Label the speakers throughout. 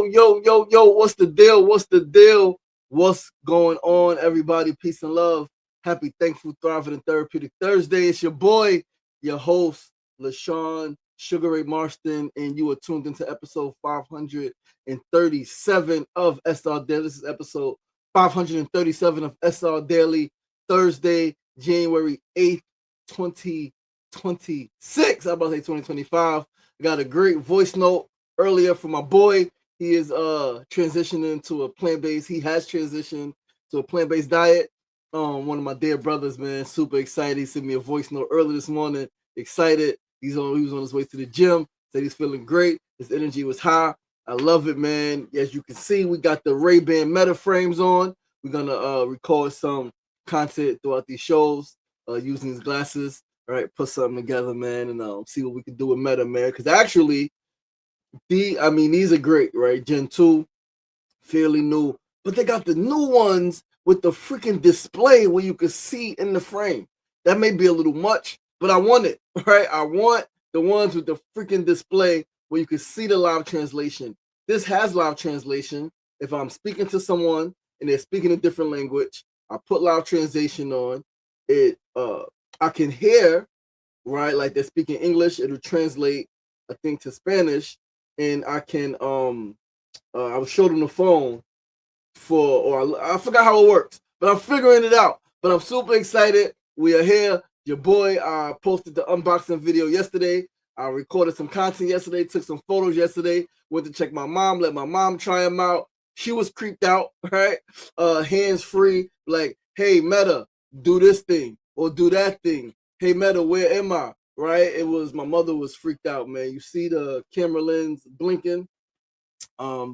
Speaker 1: yo, what's the deal? What's the deal? What's going on, everybody? Peace and love. Happy, thankful, thriving, and therapeutic Thursday. It's your boy, your host, LaShawn Sugar Ray Marston, and you are tuned into episode 537 of SRDaily. This is episode 537 of SRDaily, Thursday, January 8th, 2026. I'm about to say 2025. I got a great voice note earlier from my boy. He is transitioning to a plant-based. He has transitioned to a plant-based diet. One of my dear brothers, man, super excited. He sent me a voice note early this morning. Excited. He was on his way to the gym. Said he's feeling great. His energy was high. I love it, man. As you can see, we got the Ray-Ban Meta frames on. We're gonna record some content throughout these shows using his glasses. All right, put something together, man, and see what we can do with Meta, man. Because actually, these are great, right? Gen 2, fairly new, but they got the new ones with the freaking display where you can see in the frame. That may be a little much, but I want it, right? I want the ones with the freaking display where you can see the live translation. This has live translation. If I'm speaking to someone and they're speaking a different language, I put live translation on it. I can hear, right, like they're speaking English. It'll translate, I think, to Spanish, and I can I was showed them the phone I forgot how it works, but I'm figuring it out. But I'm super excited. We are here. Your boy posted the unboxing video yesterday. I recorded some content yesterday, took some photos yesterday, went to check my mom, let my mom try them out. She was creeped out, right? Hands free, like, hey, Meta, do this thing or do that thing. Hey, Meta, where am I? Right? My mother was freaked out, man. You see the camera lens blinking.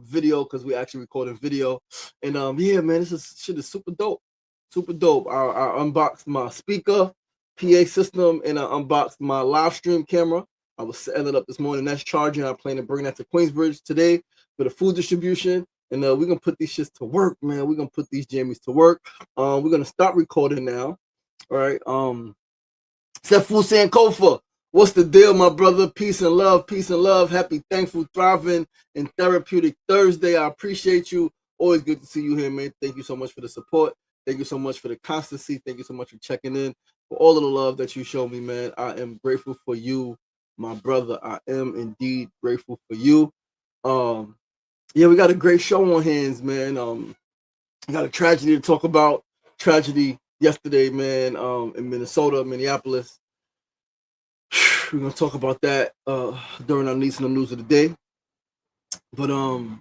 Speaker 1: Video, because we actually recorded video, and yeah, man, shit is super dope. I unboxed my speaker PA system, and I unboxed my live stream camera. I was setting it up this morning. That's charging. I plan to bring that to Queensbridge today for the food distribution, and we're gonna put these shits to work, man. We're gonna put these jammies to work. We're gonna start recording now. All right. Sefu Sankofa, what's the deal, my brother? Peace and love, peace and love. Happy, thankful, thriving, and therapeutic Thursday. I appreciate you. Always good to see you here, man. Thank you so much for the support. Thank you so much for the constancy. Thank you so much for checking in, for all of the love that you show me, man. I am grateful for you, my brother. I am indeed grateful for you. Yeah, we got a great show on hands, man. We got a tragedy to talk about. Tragedy yesterday, man, in Minneapolis. We're gonna talk about that during our Needs and News of the Day. But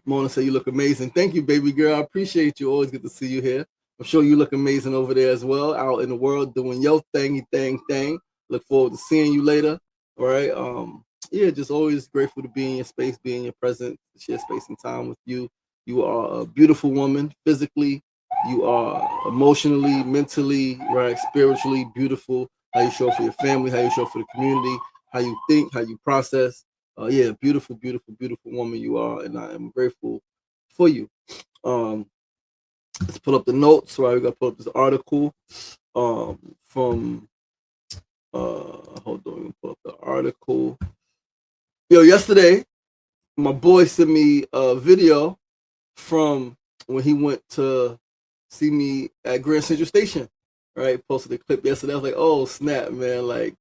Speaker 1: Mona said you look amazing. Thank you, baby girl. I appreciate you. Always good to see you here. I'm sure you look amazing over there as well, out in the world doing your thingy thing. Look forward to seeing you later. All right. Yeah, just always grateful to be in your space, be in your presence, share space and time with you. You are a beautiful woman, physically. You are emotionally, mentally, right, spiritually beautiful. How you show up for your family, how you show up for the community, how you think, how you process. Yeah, beautiful, beautiful, beautiful woman you are, and I am grateful for you. Let's pull up the notes. Right, we got to pull up this article from. Hold on, we can pull up the article. Yo, yesterday, my boy sent me a video from when he went to see me at Grand Central Station. Right, posted a clip yesterday. I was like, oh snap, man! Like,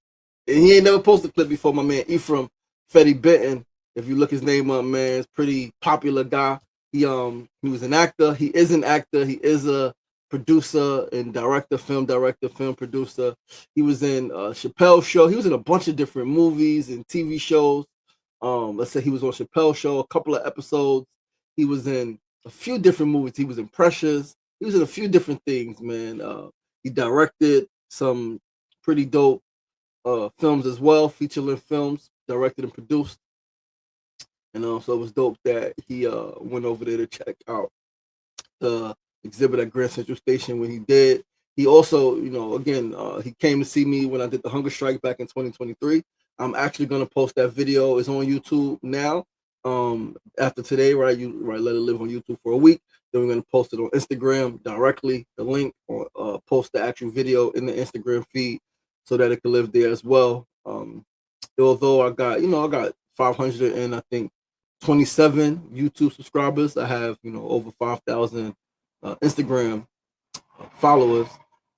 Speaker 1: and he ain't never posted a clip before. My man Ephraim Fetty Benton. If you look his name up, man, it's pretty popular guy. He was an actor. He is an actor. He is a producer and director, film producer. He was in Chappelle's Show. He was in a bunch of different movies and TV shows. Let's say he was on Chappelle's Show, a couple of episodes. He was in a few different movies. He was in Precious. He was in a few different things, man. He directed some pretty dope films as well, feature-length films, directed and produced. And so it was dope that he went over there to check out the exhibit at Grand Central Station when he did. He also, again, he came to see me when I did the hunger strike back in 2023. I'm actually going to post that video. It's on YouTube now. After today, right? Let it live on YouTube for a week. Then we're going to post it on Instagram directly, the link, or post the actual video in the Instagram feed so that it can live there as well. Although I got 500 and I think 27 YouTube subscribers. I have, over 5,000 Instagram followers,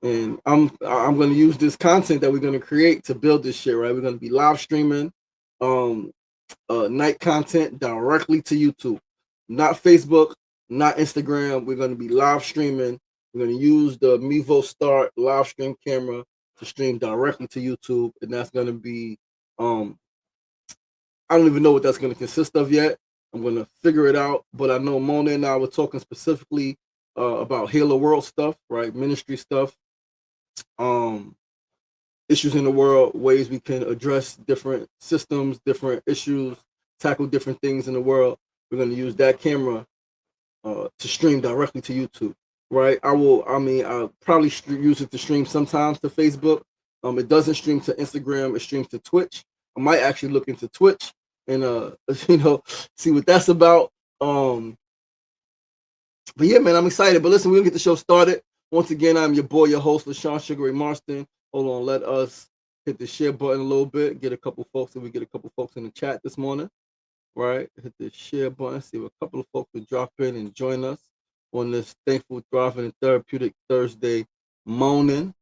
Speaker 1: and I'm going to use this content that we're going to create to build this shit. Right, we're going to be live streaming night content directly to YouTube, not Facebook, not Instagram. We're going to be live streaming. We're going to use the Mevo Start live stream camera to stream directly to YouTube, and that's going to be I don't even know what that's going to consist of yet. I'm going to figure it out, but I know Mona and I were talking specifically about Healer World stuff, right? Ministry stuff, issues in the world, ways we can address different systems, different issues, tackle different things in the world. We're going to use that camera to stream directly to YouTube, right? I'll probably use it to stream sometimes to Facebook. It doesn't stream to Instagram. It streams to Twitch. I might actually look into Twitch and see what that's about. But yeah, man, I'm excited. But listen, we're gonna get the show started. Once again, I'm your boy, your host, LaShawn Sugar Ray Marston. Hold on, let us hit the share button a little bit. Get a couple folks, and we get a couple folks in the chat this morning. Right, hit the share button. See if a couple of folks will drop in and join us on this thankful, thriving, and therapeutic Thursday morning.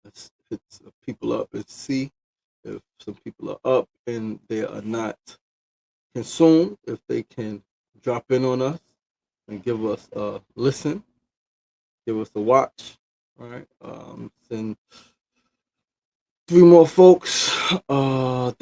Speaker 1: Let's hit people up and see if some people are up and they are not consumed, if they can drop in on us and give us a listen, give us a watch. All right, send 3 more folks. One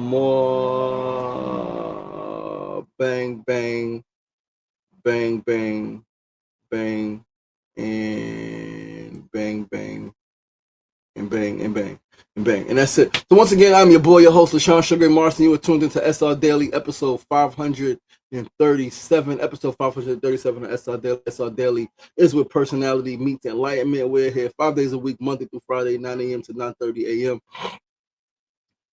Speaker 1: more. Bang, bang, bang, bang, bang, and bang, bang, and bang, and bang, and bang. And that's it. So once again, I'm your boy, your host, LaShawn Sugar Marston. You are tuned into SRDaily, episode 537. Episode 537 of SRDaily. SRDaily is where personality meets enlightenment. We're here 5 days a week, Monday through Friday, 9 a.m. to 9:30 a.m.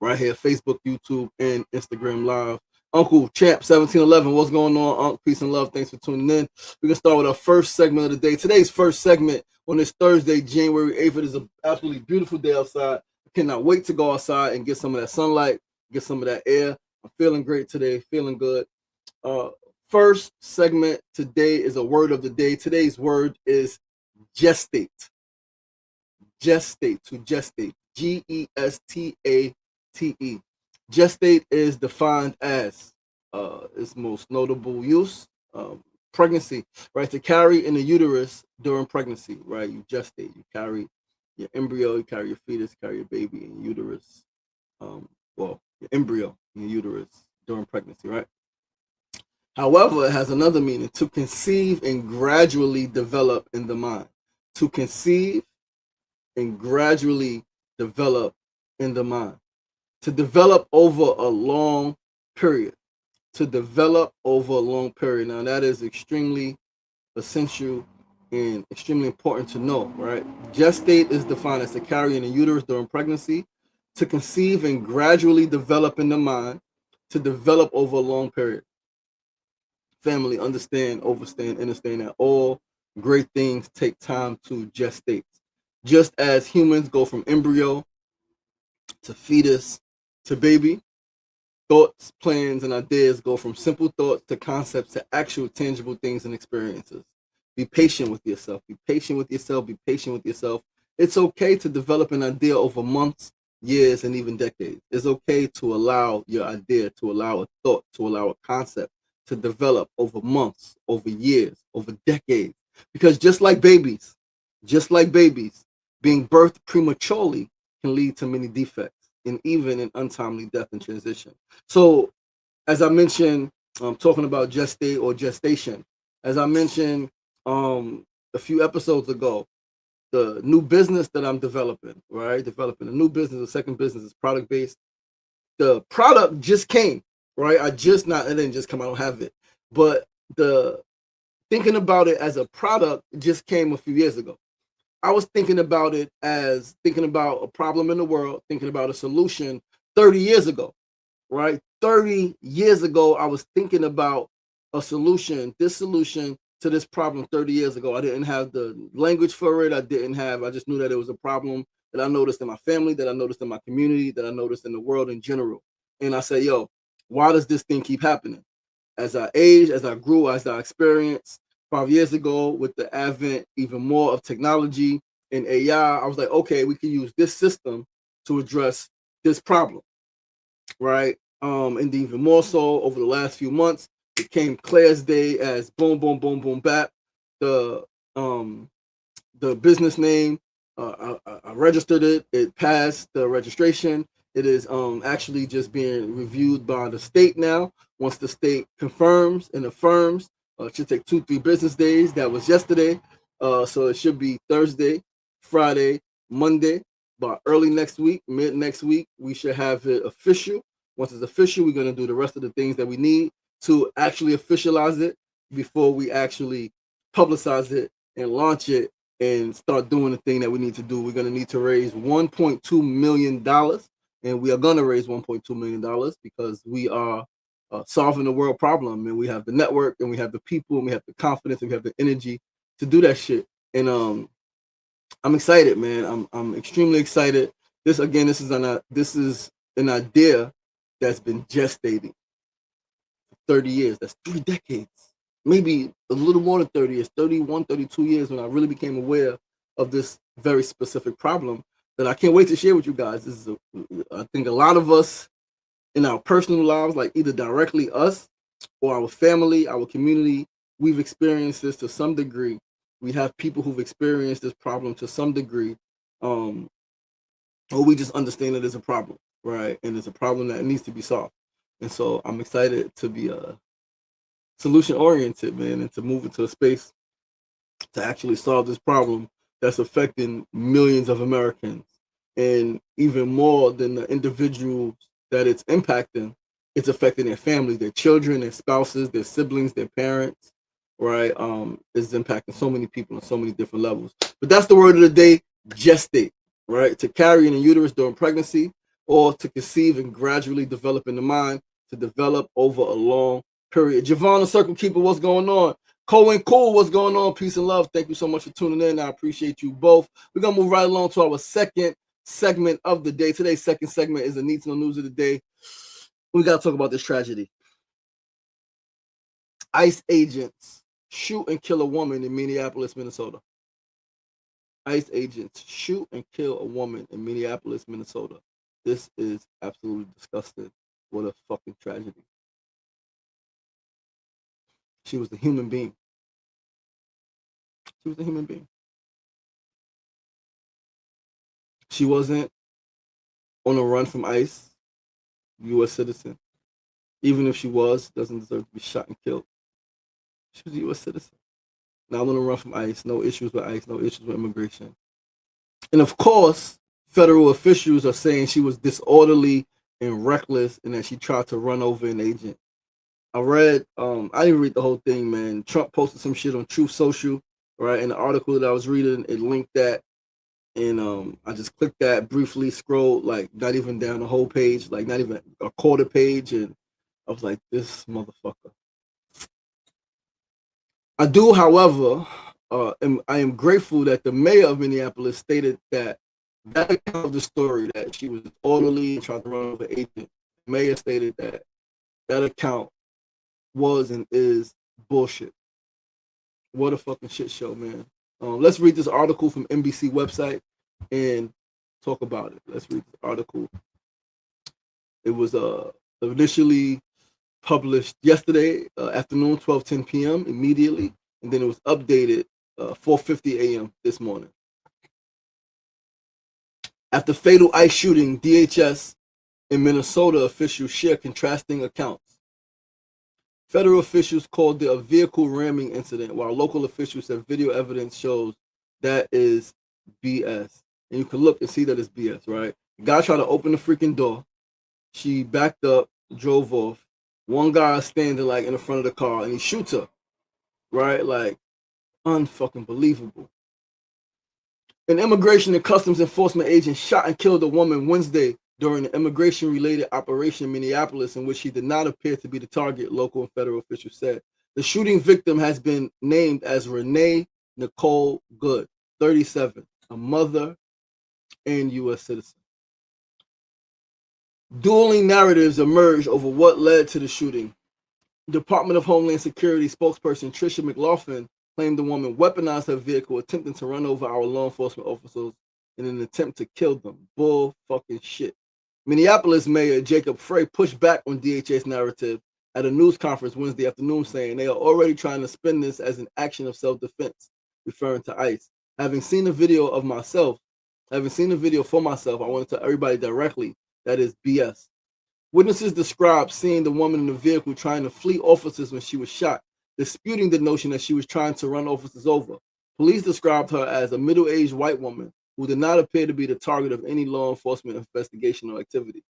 Speaker 1: Right here, Facebook, YouTube, and Instagram Live. Uncle Champ 1711, what's going on, Uncle? Peace and love. Thanks for tuning in. We're gonna start with our first segment of the day. Today's first segment on this Thursday, January 8th. It is an absolutely beautiful day outside. I cannot wait to go outside and get some of that sunlight, get some of that air. I'm feeling great today, feeling good. First segment today is a word of the day. Today's word is gestate. Gestate, to gestate. Gestate. Gestate is defined as its most notable use, pregnancy, right? To carry in the uterus during pregnancy, right? You gestate, you carry your embryo, you carry your fetus, you carry your baby in your uterus. Your embryo in your uterus during pregnancy, right? However, it has another meaning: to conceive and gradually develop in the mind. To conceive and gradually develop in the mind. To develop over a long period. To develop over a long period. Now, that is extremely essential and extremely important to know, right? Gestate is defined as to carry in the uterus during pregnancy, to conceive and gradually develop in the mind, to develop over a long period. Family, understand, understand that all great things take time to gestate. Just as humans go from embryo to fetus to baby, thoughts, plans, and ideas go from simple thoughts to concepts to actual tangible things and experiences. Be patient with yourself. Be patient with yourself. Be patient with yourself. It's okay to develop an idea over months, years, and even decades. It's okay to allow your idea, to allow a thought, to allow a concept to develop over months, over years, over decades. Because just like babies, being birthed prematurely can lead to many defects and even an untimely death and transition. So, as I mentioned, talking about gestate or gestation, as I mentioned a few episodes ago, the new business that I'm developing, right? Developing a new business, a second business is product based. The product just came, right? It didn't just come, I don't have it. But the thinking about it as a product just came a few years ago. I was thinking about it as thinking about a problem in the world, thinking about a solution 30 years ago, right? 30 years ago, I was thinking about a solution. This solution to this problem 30 years ago. I didn't have the language for it. I just knew that it was a problem that I noticed in my family, that I noticed in my community, that I noticed in the world in general. And I said, yo, why does this thing keep happening? As I aged, as I grew, as I experienced 5 years ago with the advent even more of technology and AI, I was like, okay, we can use this system to address this problem, right? And even more so over the last few months, it came clear as day as boom, boom, boom, boom, bap. The um the business name, I registered it. It passed the registration. It is actually just being reviewed by the state now. Once the state confirms and affirms, it should take 2-3 business days. That was yesterday. So it should be Thursday, Friday, Monday. By early next week, mid next week, we should have it official. Once it's official, we're going to do the rest of the things that we need to actually officialize it before we actually publicize it and launch it and start doing the thing that we need to do. We're going to need to raise $1.2 million, and we are going to raise $1.2 million because we are solving the world problem, and we have the network, and we have the people, and we have the confidence, and we have the energy to do that shit. And I'm excited, man. I'm extremely excited. This is an idea that's been gestating for 30 years. That's 3 decades. Maybe a little more than 30 years, 31, 32 years when I really became aware of this very specific problem that I can't wait to share with you guys. I think a lot of us in our personal lives, like either directly us or our family, our community, we've experienced this to some degree. We have people who've experienced this problem to some degree, or we just understand it as a problem, right? And it's a problem that needs to be solved. And so I'm excited to be solution oriented, man, and to move into a space to actually solve this problem that's affecting millions of Americans. And even more than the individuals that it's impacting, it's affecting their families, their children, their spouses, their siblings, their parents, right? It's impacting so many people on so many different levels. But that's the word of the day: gestate, right? To carry in a uterus during pregnancy, or to conceive and gradually develop in the mind, to develop over a long period. Javon, the Circle Keeper, what's going on? Cohen Cool, what's going on? Peace and love. Thank you so much for tuning in. I appreciate you both. We're going to move right along to our second segment of the day. Today's second segment is the Need to Know News of the Day. We got to talk about this tragedy. ICE agents shoot and kill a woman in Minneapolis, Minnesota. ICE agents shoot and kill a woman in Minneapolis, Minnesota. This is absolutely disgusting. What a fucking tragedy. She was a human being. She was a human being. She wasn't on a run from ICE, U.S. citizen. Even if she was, doesn't deserve to be shot and killed. She was a U.S. citizen. Not on a run from ICE, no issues with ICE, no issues with immigration. And of course, federal officials are saying she was disorderly and reckless and that she tried to run over an agent. I didn't read the whole thing, man. Trump posted some shit on Truth Social, right? In the article that I was reading, it linked that. And I just clicked that, briefly scrolled, like not even down the whole page, like not even a quarter page. And I was like, this motherfucker. I do, however, I am grateful that the mayor of Minneapolis stated that account of the story, that she was orderly and tried to run over agent. The mayor stated that account was and is bullshit. What a fucking shit show, man. Let's read this article from NBC website and talk about it. Let's read this article. It was initially published yesterday afternoon, 12:10 p.m. immediately, and then it was updated 4:50 a.m. this morning. After fatal ICE shooting, DHS and Minnesota officials share contrasting accounts. Federal officials called it a vehicle ramming incident, while local officials said video evidence shows that is BS. And you can look and see that it's BS, right? The guy tried to open the freaking door. She backed up, drove off. One guy is standing like in the front of the car and he shoots her, right? Like, unfucking believable. An immigration and customs enforcement agent shot and killed a woman Wednesday during an immigration-related operation in Minneapolis in which she did not appear to be the target, local and federal officials said. The shooting victim has been named as Renee Nicole Good, 37, a mother and U.S. citizen. Dueling narratives emerged over what led to the shooting. Department of Homeland Security spokesperson Tricia McLaughlin claimed the woman weaponized her vehicle attempting to run over our law enforcement officers in an attempt to kill them. Bull fucking shit. Minneapolis Mayor Jacob Frey pushed back on DHS narrative at a news conference Wednesday afternoon, saying they are already trying to spin this as an action of self-defense, referring to ICE. Having seen the video for myself, I want to tell everybody directly that is BS. Witnesses described seeing the woman in the vehicle trying to flee officers when she was shot, disputing the notion that she was trying to run officers over. Police described her as a middle-aged white woman who did not appear to be the target of any law enforcement investigation or activity.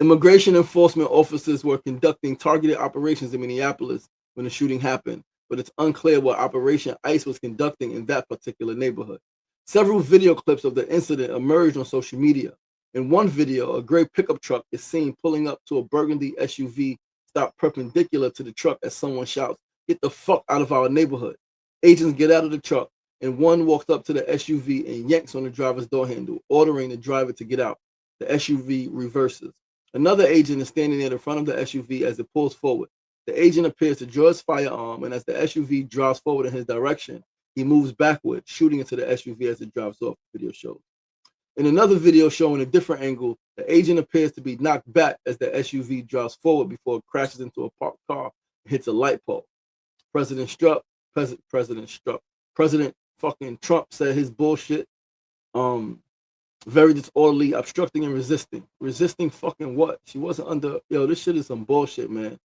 Speaker 1: Immigration enforcement officers were conducting targeted operations in Minneapolis when the shooting happened, but it's unclear what operation ICE was conducting in that particular neighborhood. Several video clips of the incident emerged on social media. In one video, a gray pickup truck is seen pulling up to a burgundy SUV stopped perpendicular to the truck as someone shouts, "Get the fuck out of our neighborhood." Agents get out of the truck, and one walks up to the SUV and yanks on the driver's door handle, ordering the driver to get out. The SUV reverses. Another agent is standing near the front of the SUV as it pulls forward. The agent appears to draw his firearm, and as the SUV drives forward in his direction, he moves backward, shooting into the SUV as it drives off, the video shows. In another video showing a different angle, the agent appears to be knocked back as the SUV drives forward before it crashes into a parked car and hits a light pole. President fucking Trump said his bullshit. Very disorderly, obstructing and resisting. Resisting fucking what? She wasn't under. Yo, this shit is some bullshit, man.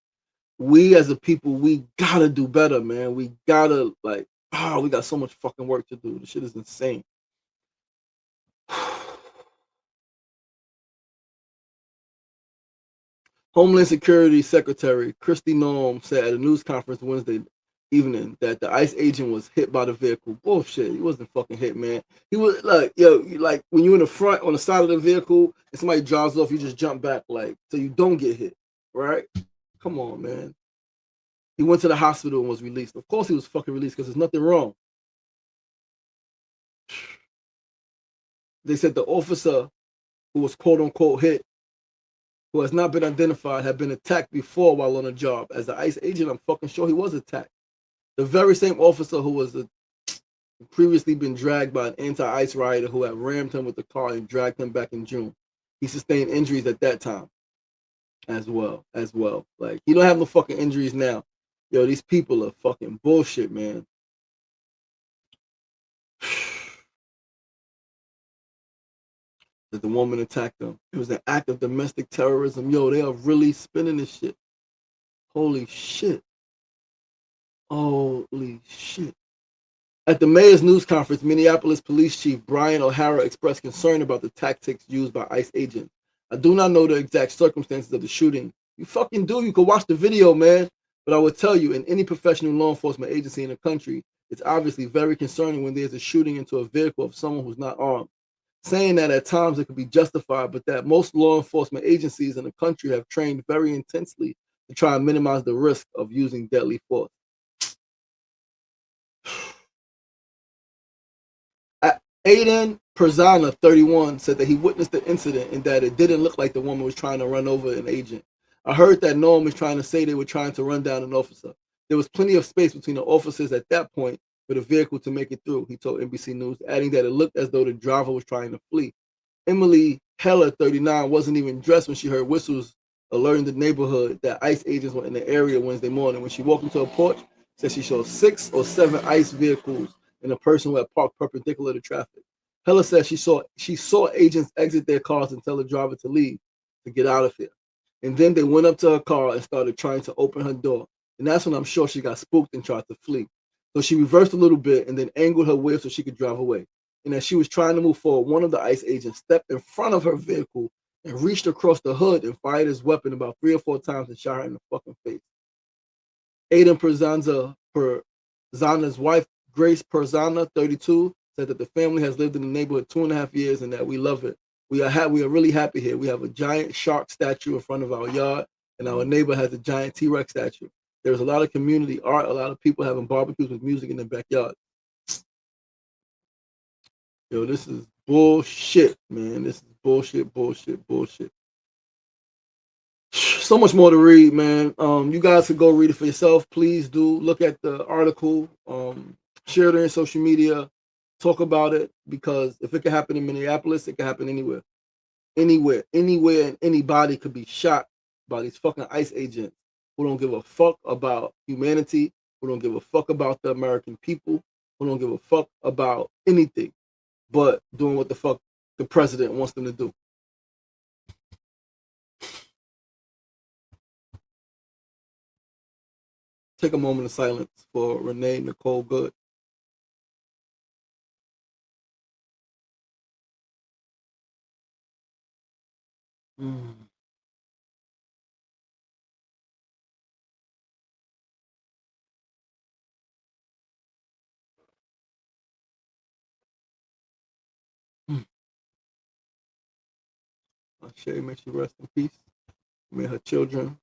Speaker 1: We as a people, we gotta do better, man. We gotta we got so much fucking work to do. This shit is insane. Homeland Security Secretary Kristi Noem said at a news conference Wednesday evening that the ICE agent was hit by the vehicle. Bullshit. He wasn't fucking hit, man. He was like when you're in the front on the side of the vehicle and somebody drives off, you just jump back so you don't get hit, right? Come on, man. He went to the hospital and was released. Of course he was fucking released because there's nothing wrong. They said the officer who was quote unquote hit, who has not been identified, had been attacked before while on a job. As an ICE agent, I'm fucking sure he was attacked. The very same officer who was previously been dragged by an anti-ICE rioter who had rammed him with the car and dragged him back in June. He sustained injuries at that time as well. Like, he don't have no fucking injuries now. Yo, these people are fucking bullshit, man. That the woman attacked them. It was an act of domestic terrorism. Yo, they are really spinning this shit. Holy shit. Holy shit. At the mayor's news conference, Minneapolis Police Chief Brian O'Hara expressed concern about the tactics used by ICE agents. I do not know the exact circumstances of the shooting. You fucking do. You can watch the video, man. But I would tell you, in any professional law enforcement agency in the country, it's obviously very concerning when there's a shooting into a vehicle of someone who's not armed. Saying that at times it could be justified, but that most law enforcement agencies in the country have trained very intensely to try and minimize the risk of using deadly force. Aiden Perzana, 31, said that he witnessed the incident and that it didn't look like the woman was trying to run over an agent. I heard that Noam was trying to say they were trying to run down an officer. There was plenty of space between the officers at that point for the vehicle to make it through, he told NBC News, adding that it looked as though the driver was trying to flee. Emily Heller, 39, wasn't even dressed when she heard whistles alerting the neighborhood that ICE agents were in the area Wednesday morning. When she walked into a porch, said she saw 6 or 7 ICE vehicles and a person who had parked perpendicular to traffic. Heller said she saw agents exit their cars and tell the driver to leave, to get out of here. And then they went up to her car and started trying to open her door. And that's when I'm sure she got spooked and tried to flee. So she reversed a little bit and then angled her wheel so she could drive away. And as she was trying to move forward, one of the ICE agents stepped in front of her vehicle and reached across the hood and fired his weapon about 3 or 4 times and shot her in the fucking face. Aiden Perzana's wife, Grace Perzana, 32, said that the family has lived in the neighborhood 2.5 years and that we love it. We are really happy here. We have a giant shark statue in front of our yard, and our neighbor has a giant T-Rex statue. There's a lot of community art, a lot of people having barbecues with music in their backyard. Yo, this is bullshit, man. This is bullshit, bullshit, bullshit. So much more to read, man. You guys could go read it for yourself. Please do look at the article. Share it on social media. Talk about it, because if it can happen in Minneapolis, it can happen anywhere. Anywhere, and anybody could be shot by these fucking ICE agents who don't give a fuck about humanity, who don't give a fuck about the American people, who don't give a fuck about anything but doing what the fuck the president wants them to do. Take a moment of silence for Renee Nicole Good. Shay, may she rest in peace. May her children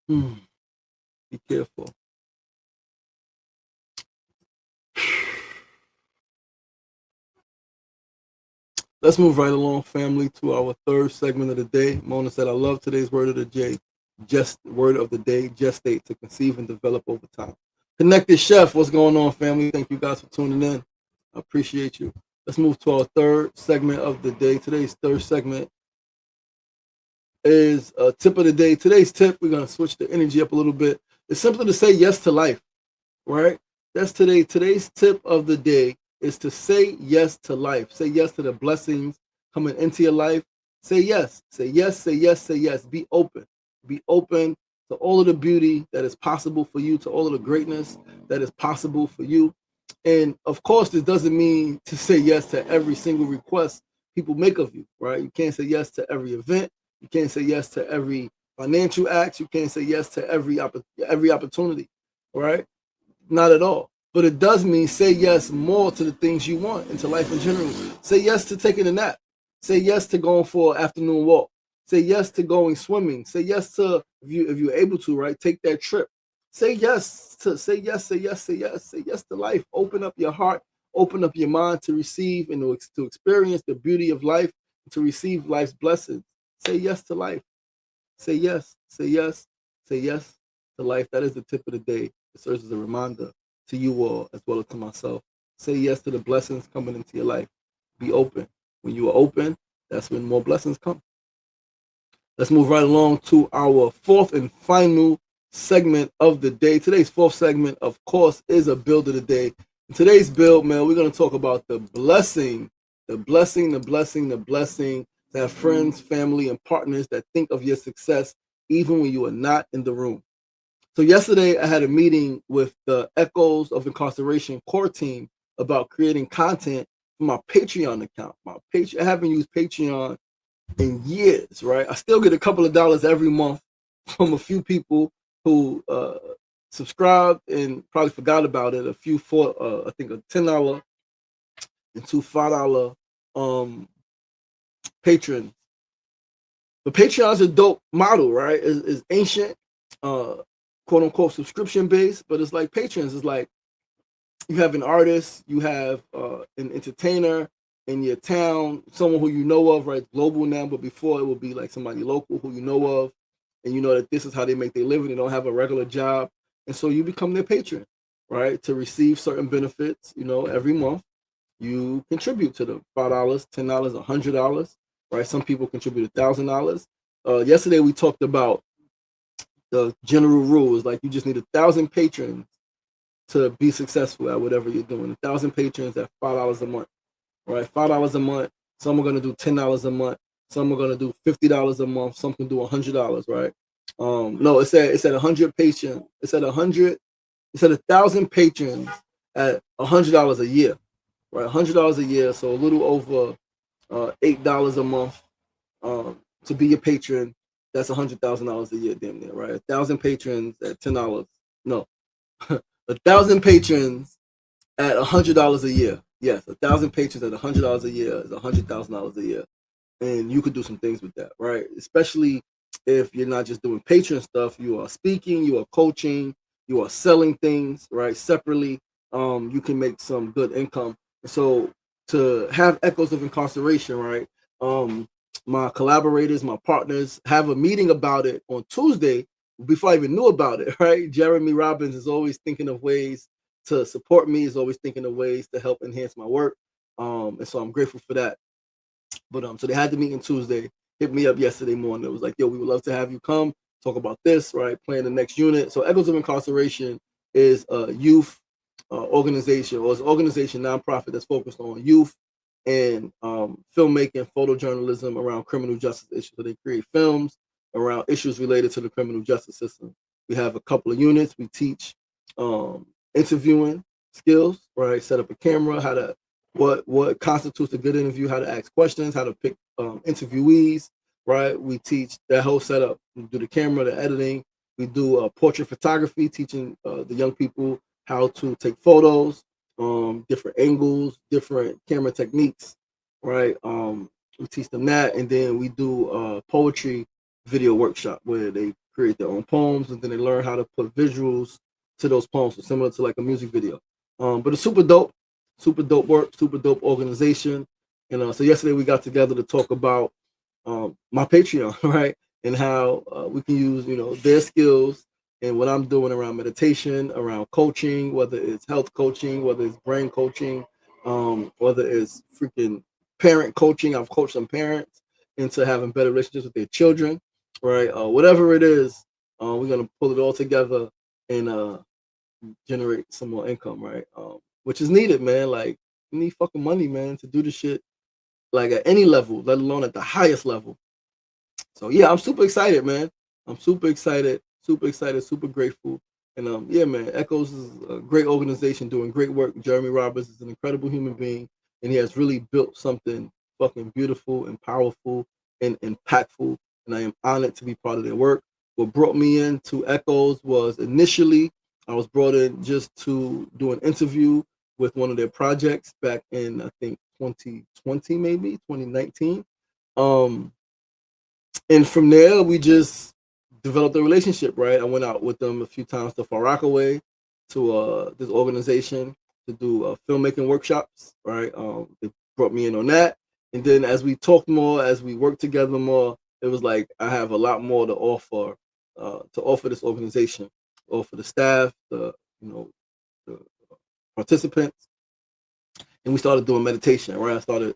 Speaker 1: be careful. Let's move right along, family, to our third segment of the day. Mona said, I love today's word of the day. Word of the day, gestate, to conceive and develop over time. Connected Chef, what's going on, family? Thank you guys for tuning in. I appreciate you. Let's move to our third segment of the day. Today's third segment is a tip of the day. Today's tip, we're going to switch the energy up a little bit. It's simply to say yes to life, right? That's today's tip of the day is to say yes to life. Say yes to the blessings coming into your life. Say yes. Say yes, say yes, say yes. Be open. Be open to all of the beauty that is possible for you, to all of the greatness that is possible for you. And of course, this doesn't mean to say yes to every single request people make of you, right? You can't say yes to every event. You can't say yes to every financial act. You can't say yes to every opportunity, right? Not at all. But it does mean say yes more to the things you want into life in general. Say yes to taking a nap. Say yes to going for an afternoon walk. Say yes to going swimming. Say yes to, if you're able to, right, take that trip. Say yes to say yes to life. Open up your heart, open up your mind to receive and to experience the beauty of life, to receive life's blessings. Say yes to life. Say yes, say yes, say yes to life. That is the tip of the day. It serves as a reminder to you all as well as to myself. Say yes to the blessings coming into your life. Be open. When you are open, that's when more blessings come. Let's move right along to our fourth and final segment of the day. Today's fourth segment, of course, is a build of the day. In today's build, man, we're going to talk about the blessing to have friends, family, and partners that think of your success even when you are not in the room. So yesterday, I had a meeting with the Echoes of Incarceration core team about creating content for my Patreon account. I haven't used Patreon in years, right? I still get a couple of dollars every month from a few people who subscribed and probably forgot about it. A few for I think a $10 and two $5 patrons. But Patreon's a dope model, right? It's ancient, quote unquote subscription based, but it's like patrons. It's like you have an artist, you have an entertainer in your town, someone who you know of, right? Global now, but before it would be like somebody local who you know of, and you know that this is how they make their living. They don't have a regular job, and so you become their patron, right? To receive certain benefits, every month you contribute to them. $5, $10, $100, right? Some people contribute $1,000. Yesterday we talked about the general rules, like you just need 1,000 patrons to be successful at whatever you're doing. 1,000 patrons at $5 a month, right? $5 a month. Some are gonna do $10 a month. Some are gonna do $50 a month. Some can do $100, right? No, it said 100 patrons. It said 100. It said 1,000 patrons at $100 a year, right? $100 a year, so a little over $8 a month to be a patron. That's $100,000 a year, damn near, right? 1,000 patrons at $10. No, 1,000 patrons at $100 a year. Yes, 1,000 patrons at $100 a year is $100,000 a year, and you could do some things with that, right? Especially if you're not just doing Patreon stuff, you are speaking, you are coaching, you are selling things, right? Separately, you can make some good income. So to have echoes of incarceration, right? Um, my collaborators, my partners have a meeting about it on Tuesday before I even knew about it, right? Jeremy Robbins is always thinking of ways to support me, is always thinking of ways to help enhance my work. And so I'm grateful for that. But so they had the meeting Tuesday, hit me up yesterday morning. It was like, yo, we would love to have you come talk about this, right? Plan the next unit. So Echoes of Incarceration is a youth organization, or it's an organization nonprofit that's focused on youth and filmmaking, photojournalism around criminal justice issues. So they create films around issues related to the criminal justice system. We have a couple of units. We teach interviewing skills, right? Set up a camera, how to what constitutes a good interview, how to ask questions, how to pick interviewees, right? We teach that whole setup. We do the camera, the editing. We do portrait photography, teaching the young people how to take photos, different angles, different camera techniques, right? We teach them that, and then we do poetry video workshop where they create their own poems, and then they learn how to put visuals to those poems, so similar to like a music video. But it's super dope work, super dope organization. And so yesterday we got together to talk about my Patreon, right? And how we can use, their skills and what I'm doing around meditation, around coaching, whether it's health coaching, whether it's brain coaching, whether it's freaking parent coaching. I've coached some parents into having better relationships with their children, right? Whatever it is, we're gonna pull it all together and generate some more income, right? Which is needed, man. Like, you need fucking money, man, to do this shit, like at any level, let alone at the highest level. So yeah, I'm super excited, man. I'm super excited, super grateful. And yeah, man, Echoes is a great organization doing great work. Jeremy Roberts is an incredible human being, and he has really built something fucking beautiful and powerful and impactful. And I am honored to be part of their work. What brought me into Echoes was initially I was brought in just to do an interview with one of their projects back in I think 2020, maybe 2019. Um, and from there we just developed a relationship, right? I went out with them a few times to Far Rockaway, to this organization to do filmmaking workshops, right? They brought me in on that, and then as we talked more, as we worked together more, it was like I have a lot more to offer this organization, offer the staff, the participants. And we started doing meditation, right? I started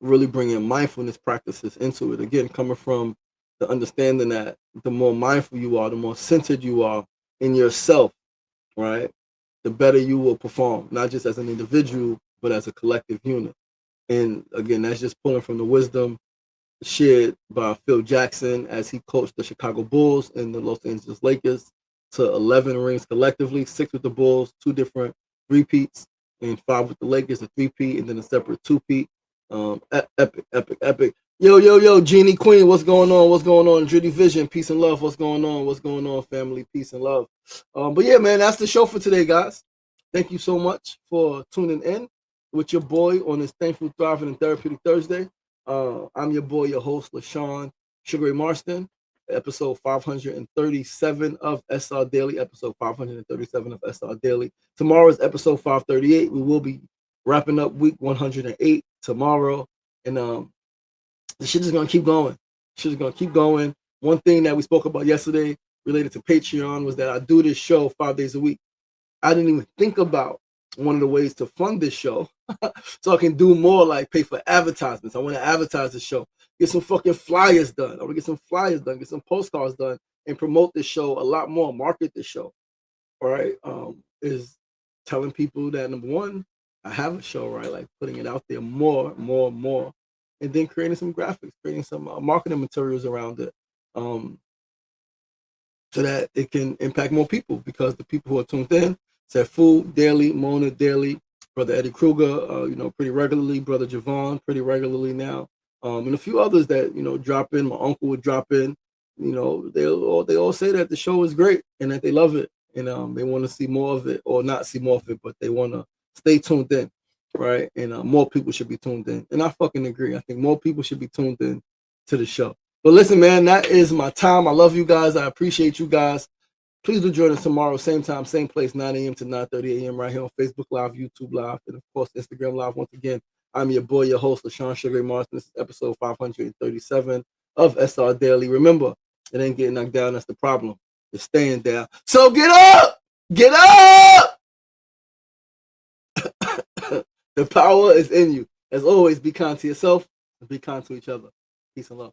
Speaker 1: really bringing mindfulness practices into it. Again, coming from the understanding that the more mindful you are, the more centered you are in yourself, right? The better you will perform, not just as an individual, but as a collective unit. And again, that's just pulling from the wisdom shared by Phil Jackson as he coached the Chicago Bulls and the Los Angeles Lakers to 11 rings collectively, 6 with the Bulls, 2 different repeats, and 5 with the Lakers, a 3-peat, and then a separate 2-peat. Epic. Yo, Jeannie Queen, what's going on? What's going on? Dritty Vision, peace and love. What's going on? What's going on, family? Peace and love. But yeah, man, that's the show for today, guys. Thank you so much for tuning in with your boy on this Thankful, Thriving, and Therapeutic Thursday. I'm your boy, your host, LaShawn Sugar Ray Marston, episode 537 of SRDaily, episode 537 of SRDaily. Tomorrow is episode 538. We will be wrapping up week 108 tomorrow. And the shit is going to keep going. Shit is going to keep going. One thing that we spoke about yesterday related to Patreon was that I do this show 5 days a week. I didn't even think about one of the ways to fund this show so I can do more, like pay for advertisements. I want to advertise the show, get some fucking flyers done. I want to get some flyers done, get some postcards done, and promote this show a lot more, market this show. All right. Is telling people that, number one, I have a show, right? Like putting it out there more. And then creating some graphics, creating some marketing materials around it. So that it can impact more people, because the people who are tuned in said Food Daily, Mona Daily, Brother Eddie Kruger, pretty regularly, Brother Javon, pretty regularly now, and a few others that drop in. My uncle would drop in. They all say that the show is great and that they love it, and they want to see more of it, or not see more of it, but they want to stay tuned in, right? And more people should be tuned in, and I fucking agree. I think more people should be tuned in to the show. But listen, man, that is my time. I love you guys. I appreciate you guys. Please do join us tomorrow, same time, same place, 9 a.m. to 9:30 a.m. right here on Facebook Live, YouTube Live, and of course Instagram Live. Once again, I'm your boy, your host, LaShawn Sugar Martin. This is episode 537 of SR Daily. Remember, it ain't getting knocked down. That's the problem. It's staying down. So get up! Get up! The power is in you. As always, be kind to yourself and be kind to each other. Peace and love.